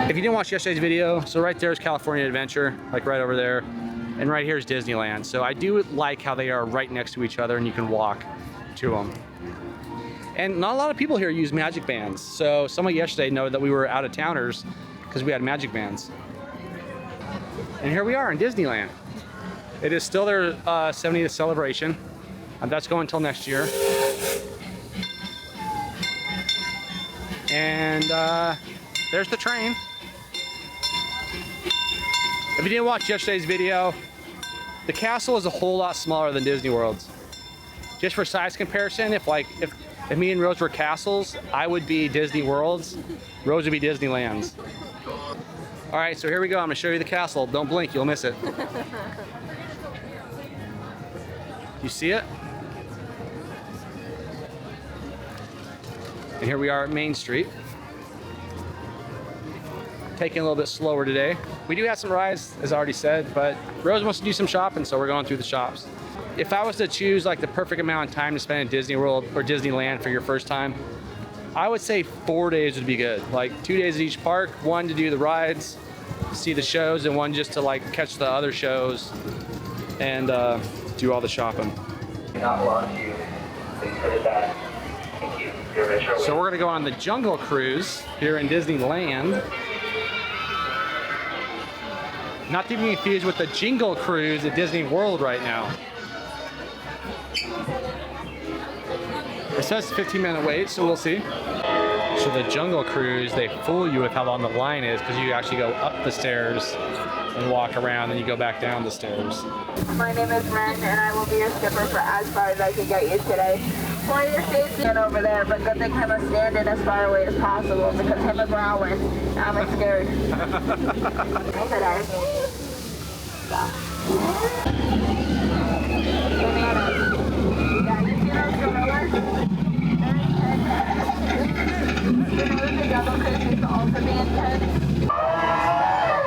If you didn't watch yesterday's video, so right there is California Adventure, like right over there. And right here is Disneyland. So I do like how they are right next to each other and you can walk to them. And not a lot of people here use magic bands. So someone yesterday noted that we were out of towners because we had magic bands. And here we are in Disneyland. It is still their 70th celebration. And that's going until next year. And there's the train. If you didn't watch yesterday's video, the castle is a whole lot smaller than Disney World's. Just for size comparison, if me and Rose were castles, I would be Disney World's, Rose would be Disneyland's. All right, so here we go. I'm gonna show you the castle. Don't blink, you'll miss it. You see it? And here we are at Main Street. Taking a little bit slower today. We do have some rides, as I already said, but Rose wants to do some shopping, so we're going through the shops. If I was to choose like the perfect amount of time to spend at Disney World or Disneyland for your first time, I would say 4 days would be good. Like 2 days at each park, one to do the rides, see the shows, and one just to like catch the other shows and do all the shopping. Not long to you. Please put it back. Thank you. So we're gonna go on the Jungle Cruise here in Disneyland. Not to be confused with the Jingle Cruise at Disney World right now. It says 15-minute wait, so we'll see. So the Jungle Cruise, they fool you with how long the line is because you actually go up the stairs and walk around, and you go back down the stairs. My name is Ren, and I will be your skipper for as far as I can get you today. For your safety and over there, but good thing Emma's standing as far away as possible because Emma's growling. I'm scared.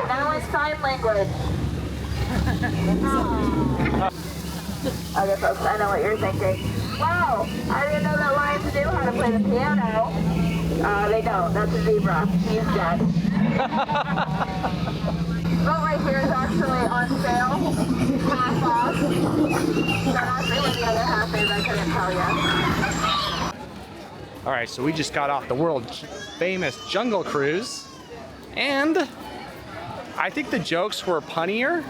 Now it's sign language. Okay, folks, I know what you're thinking. Wow, I didn't know that lions knew how to play the piano. They don't. That's a zebra. He's dead. Boat right here is actually on sale. Half off. So not really the other half is, I couldn't tell you. All right, so we just got off the world famous Jungle Cruise, and I think the jokes were punnier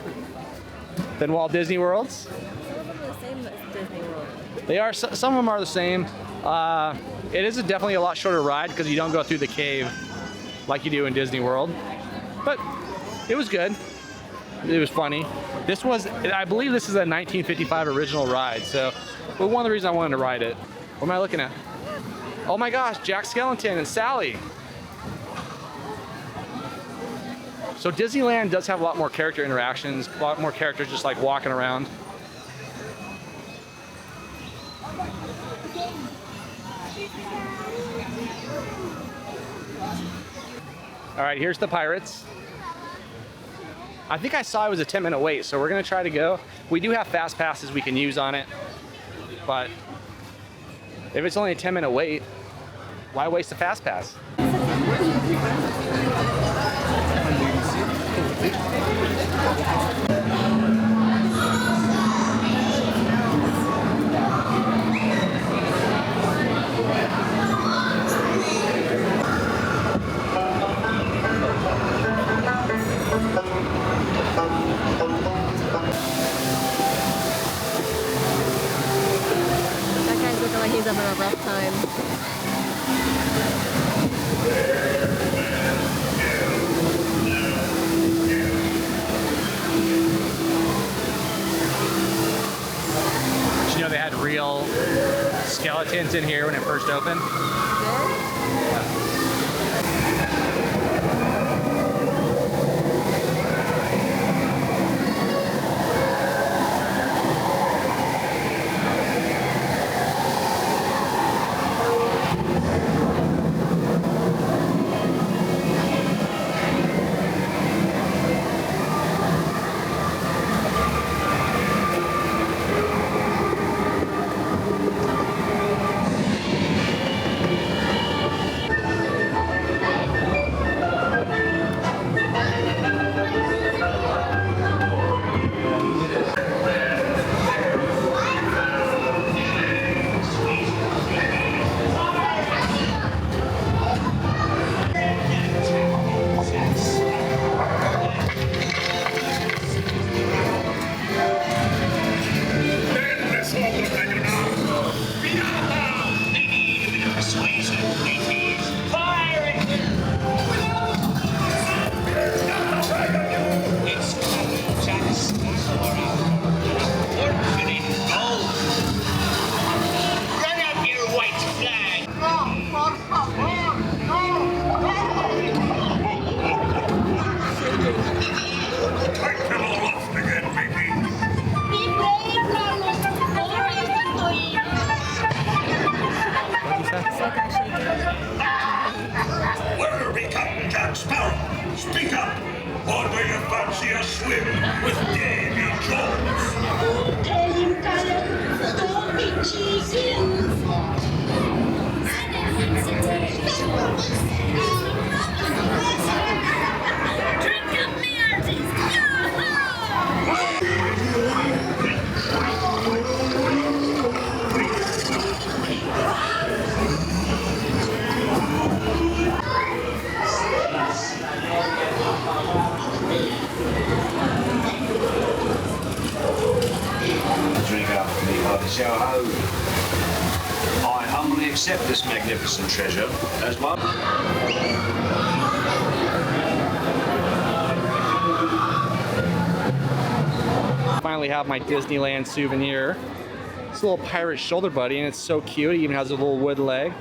than Walt Disney World's. Some of them are the same as Disney World. They are. Some of them are the same. It is definitely a lot shorter ride because you don't go through the cave like you do in Disney World. But it was good. It was funny. This was, I believe this is a 1955 original ride. So, but one of the reasons I wanted to ride it. What am I looking at? Oh my gosh, Jack Skellington and Sally. So Disneyland does have a lot more character interactions, a lot more characters just like walking around. All right, here's the Pirates. I think I saw it was a 10-minute wait, so we're gonna try to go. We do have fast passes we can use on it, but if it's only a 10-minute wait, why waste a fast pass? That guy's looking like he's having a rough time. Did you know they had real skeletons in here when it first opened? Or do you fancy a swim with Davy Jones? Tell you guys, don't be cheating. Drink up me aunties. Drink up for me, Hobby Ho. I humbly accept this magnificent treasure as my... Finally have my Disneyland souvenir. It's a little pirate shoulder buddy, and it's so cute. It even has a little wood leg.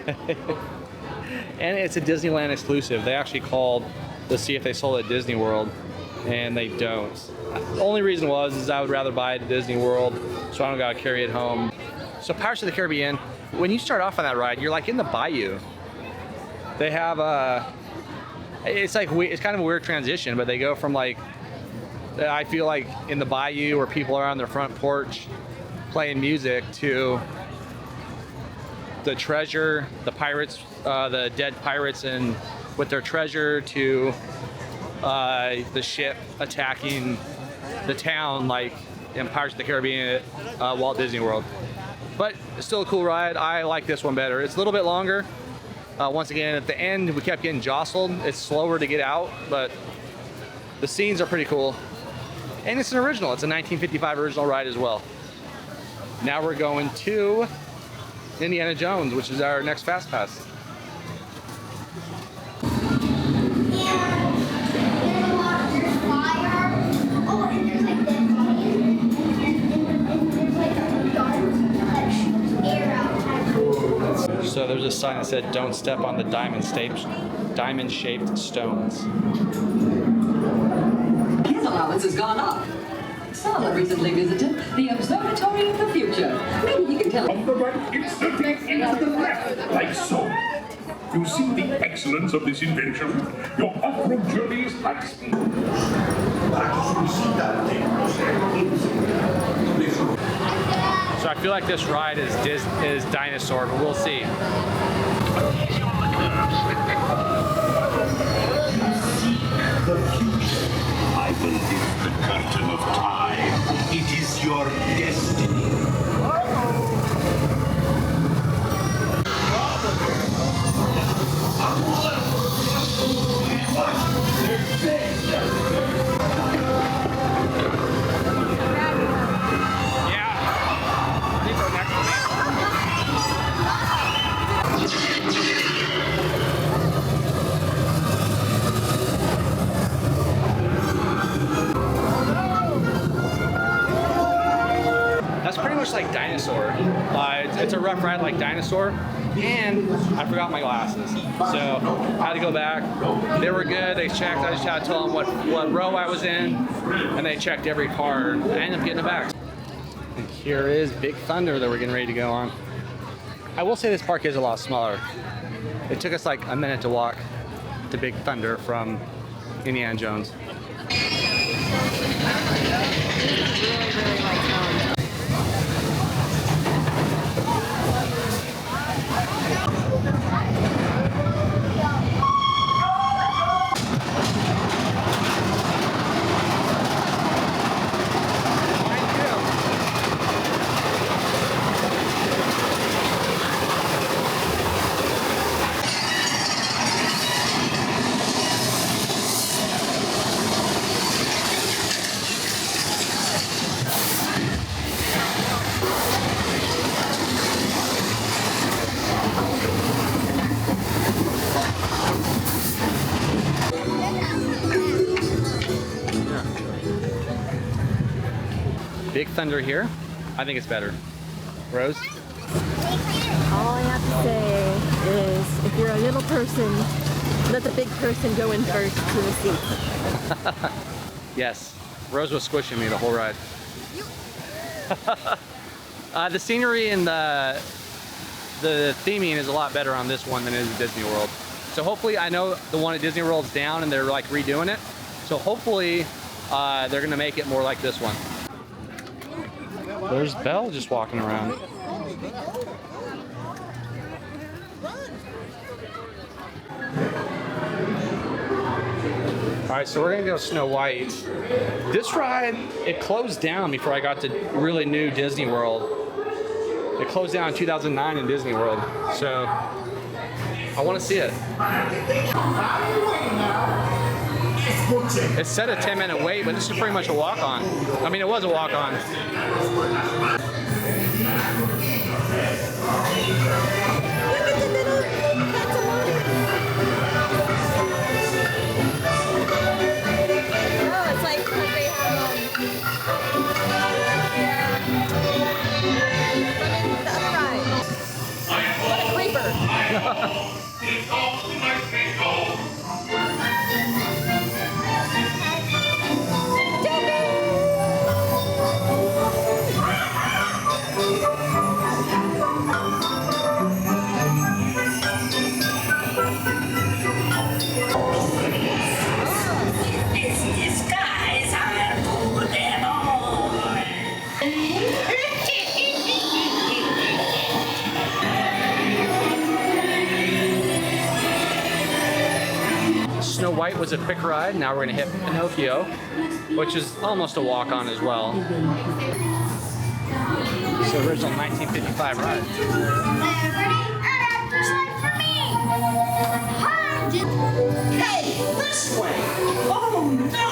And it's a Disneyland exclusive. They actually called to see if they sold it at Disney World, and they don't. The only reason is I would rather buy it at Disney World, so I don't gotta carry it home. So Pirates of the Caribbean, when you start off on that ride, you're like in the bayou. They have it's kind of a weird transition, but they go from like, I feel like in the bayou where people are on their front porch playing music, to the treasure, the pirates, the dead pirates and with their treasure, to the ship attacking the town like in Pirates of the Caribbean at Walt Disney World. But it's still a cool ride. I like this one better. It's a little bit longer. Once again, at the end, we kept getting jostled. It's slower to get out, but the scenes are pretty cool. And it's an original. It's a 1955 original ride as well. Now we're going to Indiana Jones, which is our next Fast Pass. So there's a sign that said, "Don't step on the diamond-shaped stones." His allowance has gone up. Sala recently visited the Observatory of the Future. Maybe you can tell From the right instantly into the left, like so. You see the excellence of this invention? Your off-road journey is high speed. So I feel like this ride is dinosaur, but we'll see. The future. I will lift the curtain of time. It is your destiny. That's pretty much like Dinosaur. It's a rough ride like Dinosaur, and I forgot my glasses, so I had to go back. They were good. They checked. I just had to tell them what row I was in, and they checked every car. And I ended up getting it back. And here is Big Thunder that we're getting ready to go on. I will say this park is a lot smaller. It took us like a minute to walk to Big Thunder from Indiana Jones. Really like Big Thunder here, I think it's better. Rose? All I have to say is, if you're a little person, let the big person go in first to the seat. Yes. Rose was squishing me the whole ride. The scenery and the theming is a lot better on this one than it is at Disney World. So hopefully, I know the one at Disney World's down and they're like redoing it. So hopefully they're gonna make it more like this one. There's Belle just walking around. All right, so we're gonna go Snow White. This ride, it closed down before I got to really new Disney World. It closed down in 2009 in Disney World, so I want to see it. It said a 10-minute wait, but this is pretty much a walk-on. I mean, it was a walk-on. Oh, it's like because they have the other ride. What a creeper. Snow White was a quick ride. Now we're gonna hit Pinocchio, which is almost a walk-on as well. It's the original 1955 ride. Hey, this way! Oh no!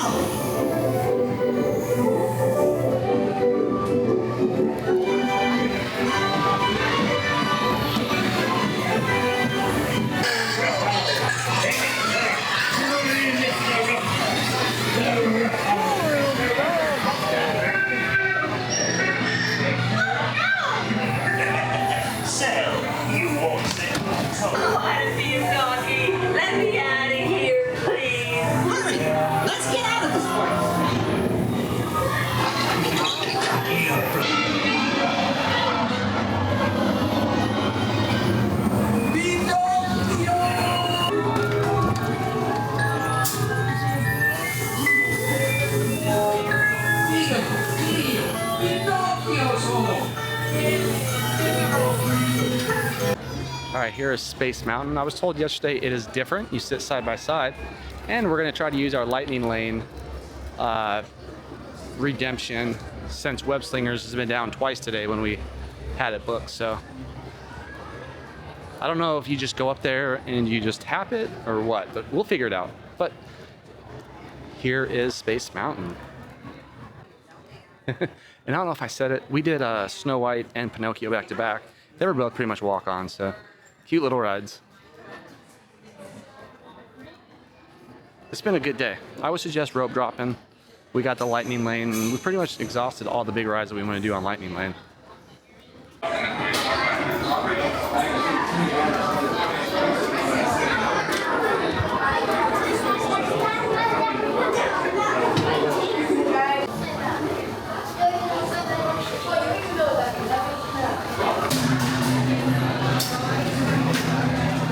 Let me out of here, please. Hurry! Let's get out of this All right, here is Space Mountain. I was told yesterday it is different. You sit side by side, and we're gonna try to use our lightning lane redemption since Web Slingers has been down twice today when we had it booked. So I don't know if you just go up there and you just tap it or what, but we'll figure it out. But here is Space Mountain. And I don't know if I said it, we did Snow White and Pinocchio back to back. They were both pretty much walk-on, so cute little rides. It's been a good day. I would suggest rope dropping. We got the lightning lane, and we pretty much exhausted all the big rides that we want to do on lightning lane.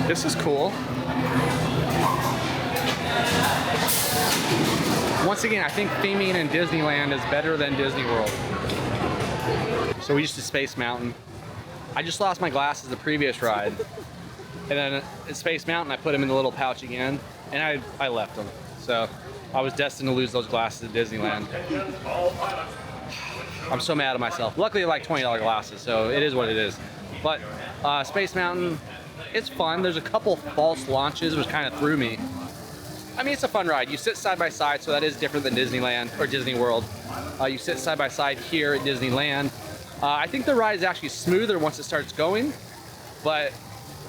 This is cool. Once again, I think theming in Disneyland is better than Disney World. So we used to Space Mountain. I just lost my glasses the previous ride. And then at Space Mountain, I put them in the little pouch again, and I left them. So I was destined to lose those glasses at Disneyland. I'm so mad at myself. Luckily, they're like $20 glasses, so it is what it is. But Space Mountain, it's fun. There's a couple false launches, which kind of threw me. I mean, it's a fun ride. You sit side by side, so that is different than Disneyland or Disney World. You sit side by side here at Disneyland. I think the ride is actually smoother once it starts going, but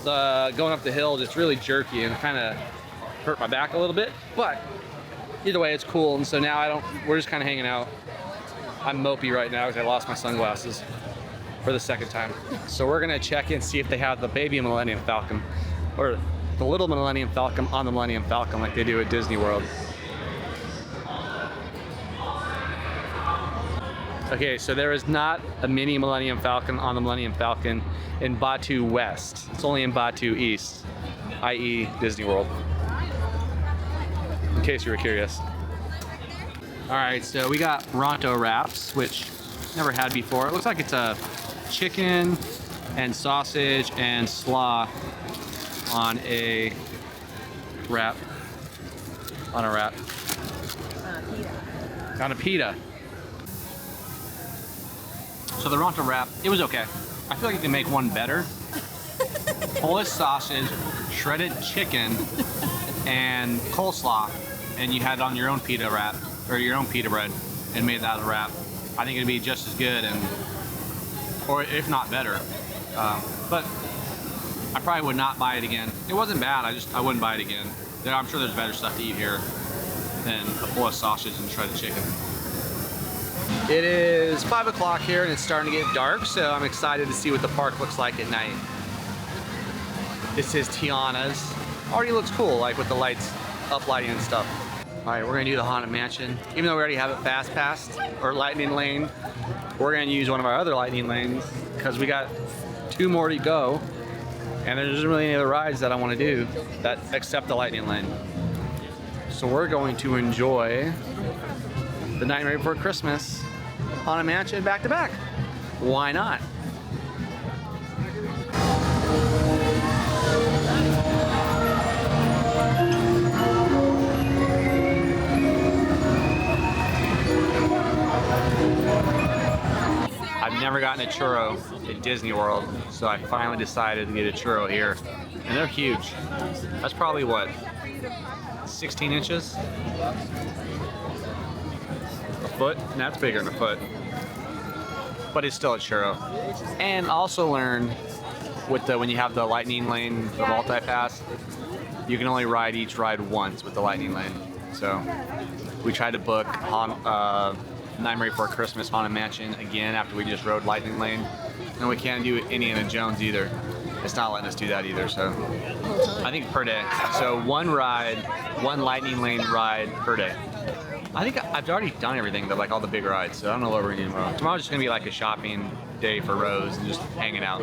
going up the hill, it's really jerky and kind of hurt my back a little bit. But either way, it's cool. And so now we're just kind of hanging out. I'm mopey right now because I lost my sunglasses for the second time. So we're gonna check in, see if they have the baby Millennium Falcon or the little Millennium Falcon on the Millennium Falcon like they do at Disney World. Okay, so there is not a mini Millennium Falcon on the Millennium Falcon in Batu West. It's only in Batu East. i.e. Disney World, in case you were curious. All right, so we got Ronto wraps, which never had before. It looks like it's a chicken and sausage and slaw on a wrap. On a wrap. On a pita. So the Ronto wrap, it was okay. I feel like you can make one better. Polish sausage, shredded chicken, and coleslaw, and you had it on your own pita wrap, or your own pita bread, and made that a wrap. I think it'd be just as good, and or if not better. But I probably would not buy it again. It wasn't bad. I wouldn't buy it again. I'm sure there's better stuff to eat here than a Polish sausage and shredded chicken. It is 5 o'clock here, and it's starting to get dark, so I'm excited to see what the park looks like at night. This is Tiana's. Already looks cool, like with the lights, uplighting and stuff. All right, we're gonna do the Haunted Mansion. Even though we already have it fast passed, or lightning lane, we're gonna use one of our other lightning lanes because we got 2 more to go, and there isn't really any other rides that I wanna do that except the lightning lane. So we're going to enjoy the Nightmare Before Christmas Haunted Mansion back to back. Why not? I've never gotten a churro at Disney World, so I finally decided to get a churro here. And they're huge. That's probably what, 16 inches? A foot? And that's bigger than a foot. But it's still a churro. And also learn with when you have the lightning lane, the multi-pass, you can only ride each ride once with the lightning lane. So we tried to book Nightmare Before Christmas Haunted Mansion again after we just rode lightning lane. And we can't do Indiana Jones either. It's not letting us do that either, so I think per day. So one ride, one lightning lane ride per day. I think I've already done everything, but like all the big rides, so I don't know what we're gonna do tomorrow. Tomorrow's just gonna be like a shopping day for Rose and just hanging out,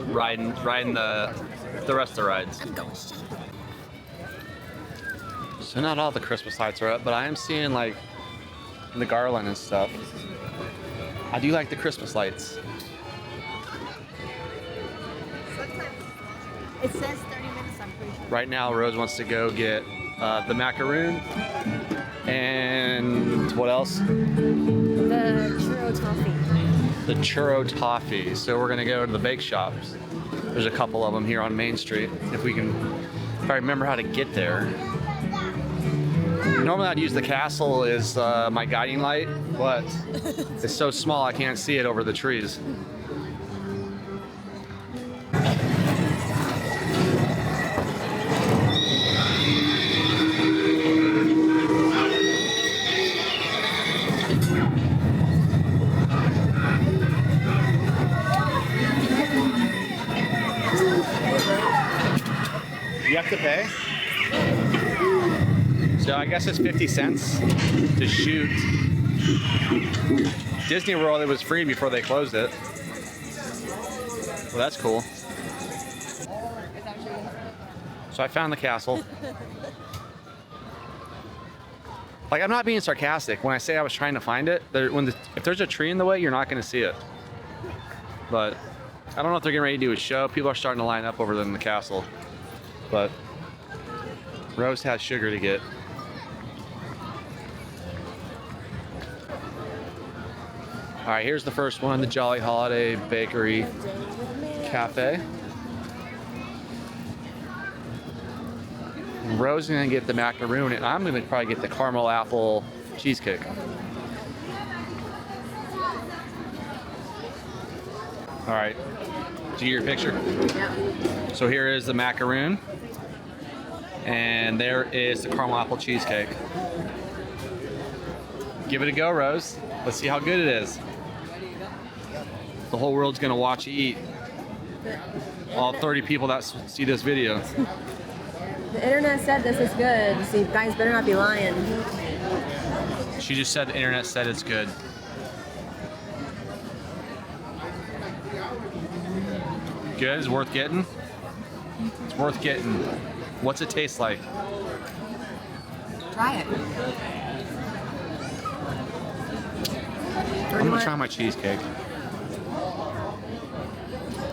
riding the rest of the rides. So not all the Christmas lights are up, but I am seeing like the garland and stuff. I do like the Christmas lights. It says 30 minutes, I'm pretty sure. Right now, Rose wants to go get the macaroon and what else? The churro toffee. The churro toffee. So we're gonna go to the bake shops. There's a couple of them here on Main Street. If I remember how to get there. Normally I'd use the castle as my guiding light, but it's so small I can't see it over the trees. You have to pay? So I guess it's 50 cents to shoot. Disney World, it was free before they closed it. Well, that's cool. So I found the castle. Like, I'm not being sarcastic when I say I was trying to find it. If there's a tree in the way, you're not going to see it. But I don't know if they're getting ready to do a show. People are starting to line up over there in the castle. But Rose has sugar to get. All right, here's the first one, the Jolly Holiday Bakery Cafe. Rose is gonna get the macaroon, and I'm gonna probably get the caramel apple cheesecake. All right, did you get your picture? Yeah. So here is the macaroon, and there is the caramel apple cheesecake. Give it a go, Rose. Let's see how good it is. The whole world's gonna watch you eat. All 30 people that see this video. The internet said this is good, so you guys better not be lying. She just said the internet said it's good. Good, it's worth getting. It's worth getting. What's it taste like? Try it. I'm gonna try my cheesecake.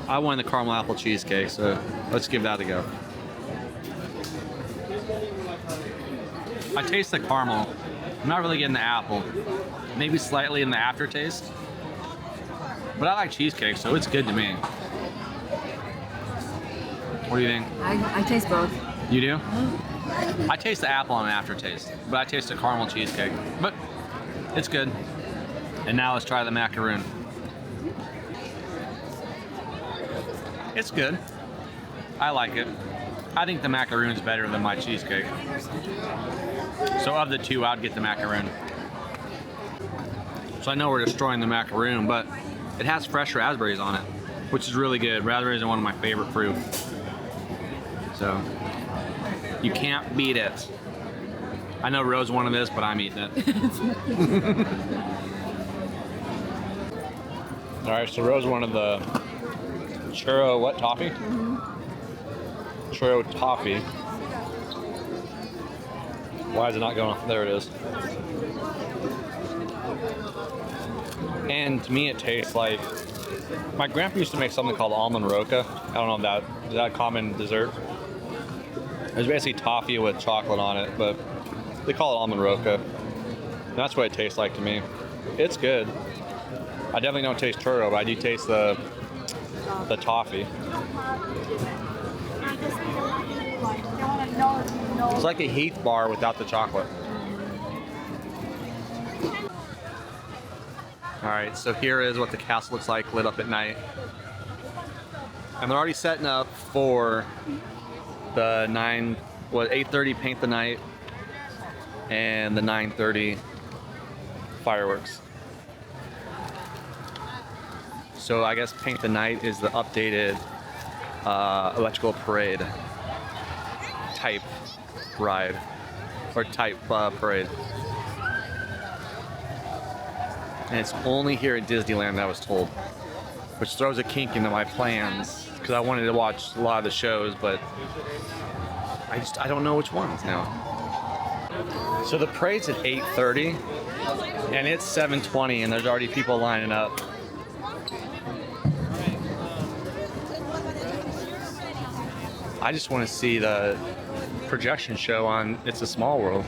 I wanted the caramel apple cheesecake, so let's give that a go. I taste the caramel. I'm not really getting the apple. Maybe slightly in the aftertaste. But I like cheesecake, so it's good to me. What do you think? I taste both. You do? I taste the apple on the aftertaste, but I taste the caramel cheesecake. But it's good. And now let's try the macaroon. It's good. I like it. I think the macaroon's better than my cheesecake. So of the two, I'd get the macaroon. So I know we're destroying the macaroon, but it has fresh raspberries on it, which is really good. Raspberries are one of my favorite fruit. So you can't beat it. I know Rose wanted this, but I'm eating it. All right, so Rose wanted the churro, what, toffee? Churro toffee. Why is it not going off? There it is. And to me, it tastes like, my grandpa used to make something called almond roca. I don't know if that, is that a common dessert? It was basically toffee with chocolate on it, but they call it almond roca. And that's what it tastes like to me. It's good. I definitely don't taste churro, but I do taste the toffee. It's like a Heath bar without the chocolate. All right, so here is what the castle looks like lit up at night. And they're already setting up for the 8:30 paint the night and the 9:30 fireworks. So I guess paint the night is the updated electrical parade type ride or type parade. And it's only here at Disneyland, I was told, which throws a kink into my plans because I wanted to watch a lot of the shows, but I don't know which ones now. So the parade's at 8:30 and it's 7:20 and there's already people lining up. I just want to see the projection show on It's a Small World.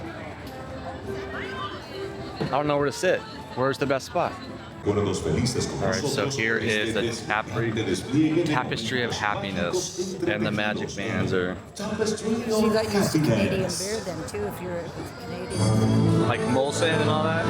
I don't know where to sit. Where's the best spot? Alright, so here is the tapestry of happiness, and the magic bands are... You got used to Canadian beer then too, if you're Canadian. Like Molson and all that?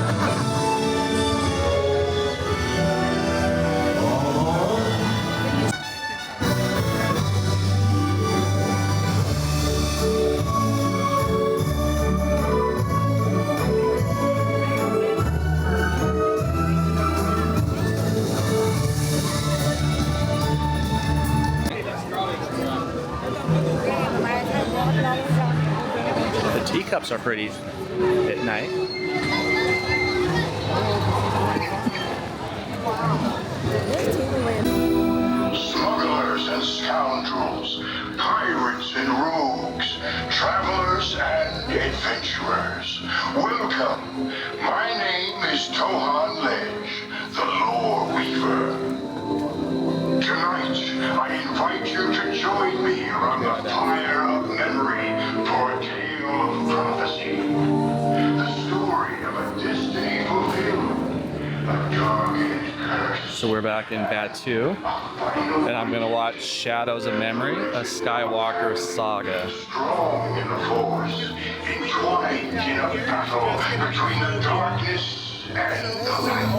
The teacups are pretty at night. Smugglers and scoundrels, pirates and rogues, travelers and adventurers, welcome. My name is Tohan Ledge, the Lore Weaver. Tonight, I invite you to join me around the fire of memory for a tale of prophecy. The story of a destiny fulfilled, a targeted curse. So we're back in Batu, and I'm gonna watch Shadows of Memory, a Skywalker saga. Strong in the Force, entwined in a battle between the darkness and the light.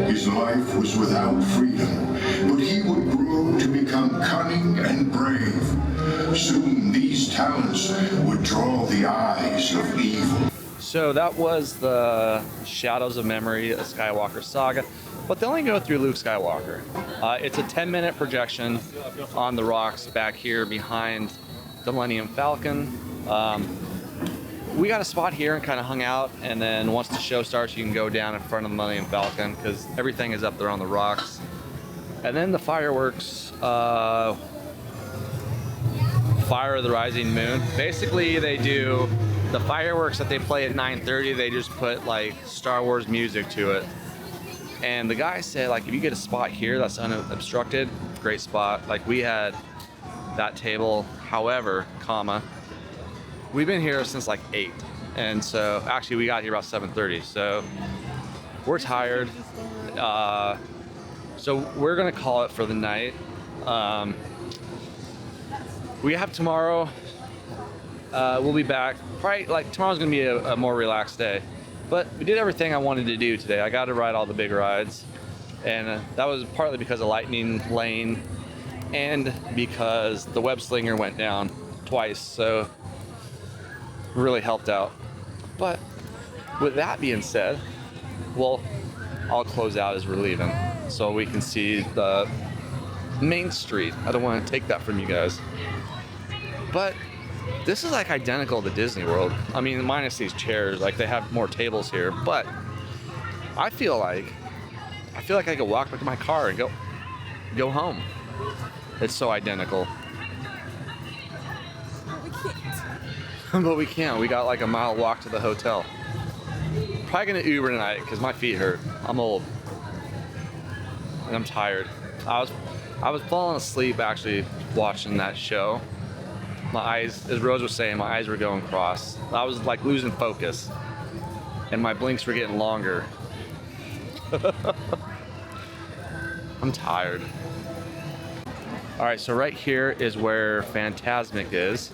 His life was without freedom, but he would grow to become cunning and brave. Soon these talents would draw the eyes of evil. So that was the Shadows of Memory, a Skywalker saga, but they only go through Luke Skywalker. It's a 10-minute projection on the rocks back here behind the Millennium Falcon. we got a spot here and kind of hung out, and then once the show starts, you can go down in front of the Millennium Falcon because everything is up there on the rocks. And then the fireworks, Fire of the Rising Moon. Basically, they do the fireworks that they play at 9:30. They just put like Star Wars music to it. And the guy said, like, if you get a spot here that's unobstructed, great spot. Like, we had that table. However, we've been here since like 8, and so actually we got here about 7:30. So we're tired. So we're gonna call it for the night. We have tomorrow. We'll be back. Probably like tomorrow's gonna be a more relaxed day. But we did everything I wanted to do today. I got to ride all the big rides, and that was partly because of Lightning Lane and because the Web Slinger went down twice, so really helped out. But with that being said, well, I'll close out as we're leaving so we can see the Main Street. I don't want to take that from you guys, but this is like identical to Disney World. I mean, minus these chairs, like they have more tables here, but I feel like I could walk back to my car and go home. It's so identical. We can't. But we can't. We got like a mile walk to the hotel. Probably gonna Uber tonight because my feet hurt. I'm old and I'm tired. I was falling asleep actually watching that show. My eyes, as Rose was saying, my eyes were going cross. I was like losing focus, and my blinks were getting longer. I'm tired. All right, so right here is where Fantasmic is,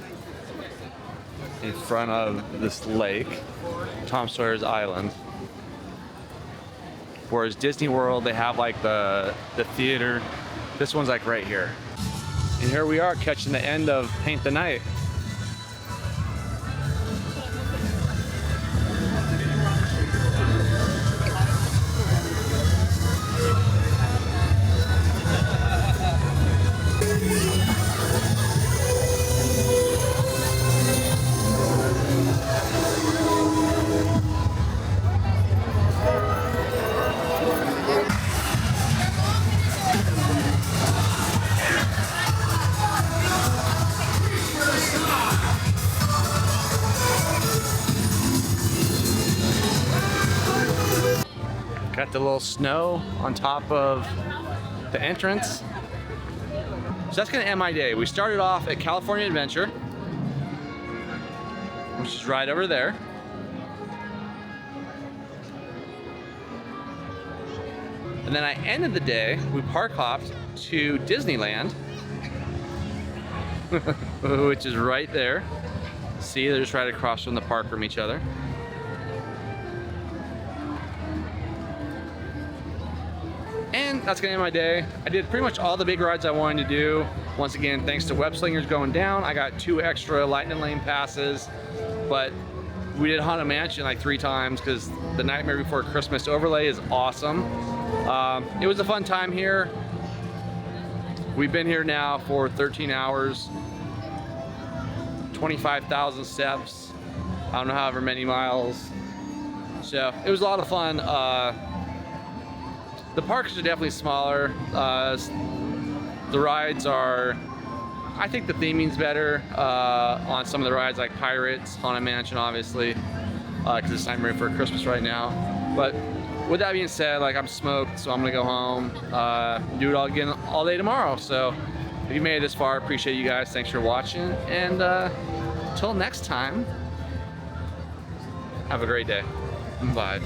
in front of this lake, Tom Sawyer's Island. Whereas Disney World, they have like the theater. This one's like right here. And here we are catching the end of Paint the Night. Got the little snow on top of the entrance. So that's gonna end my day. We started off at California Adventure, which is right over there. And then I ended the day, we park hopped to Disneyland, which is right there. See, they're just right across from the park from each other. And that's gonna end my day. I did pretty much all the big rides I wanted to do. Once again, thanks to Web Slingers going down, I got 2 extra Lightning Lane passes, but we did Haunted Mansion like 3 times because the Nightmare Before Christmas overlay is awesome. It was a fun time here. We've been here now for 13 hours, 25,000 steps, I don't know, however many miles. So it was a lot of fun. The parks are definitely smaller. The rides are, I think the theming's better on some of the rides like Pirates, Haunted Mansion obviously, because it's Nightmare Before Christmas right now. But with that being said, like I'm smoked, so I'm gonna go home, do it all again all day tomorrow. So if you made it this far, appreciate you guys. Thanks for watching, and until next time, have a great day. Bye.